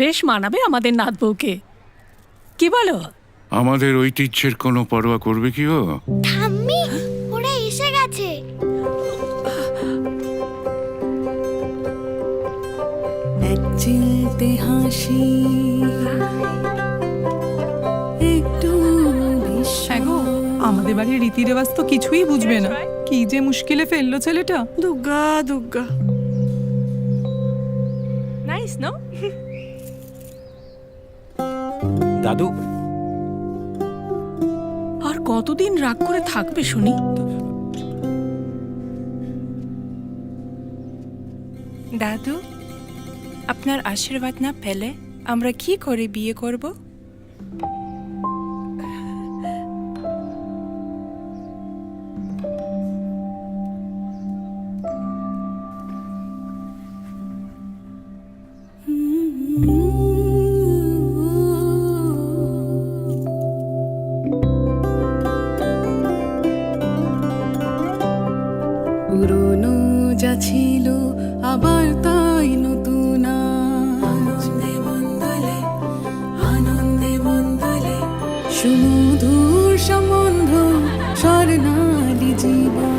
বেশ মানাবে আমাদের নাত বউকে, কি বলো? আমাদের ঐতিহ্যের কোনো পরোয়া করবে কি ও? ঠাম্মি, ওরা এসে গেছে। এক চিলতে হাসি, একটু আমাদের বাড়ির রীতি রেওয়াজ তো কিছুই বুঝবে না, কি যে মুশকিলে ফেললো ছেলেটা। দুর্গা দুর্গা। Nice no? দাদু, আর কতদিন রাগ করে থাকবে শুনি? দাদু, আপনার আশীর্বাদ না পেলে আমরা কি করে বিয়ে করব? পুরনো যা ছিল আবার তাই নতুন, আনন্দে মন্দলে, আনন্দে মন্দলে, সুমধুর সম্বন্ধ, স্বর্ণালী জীবন।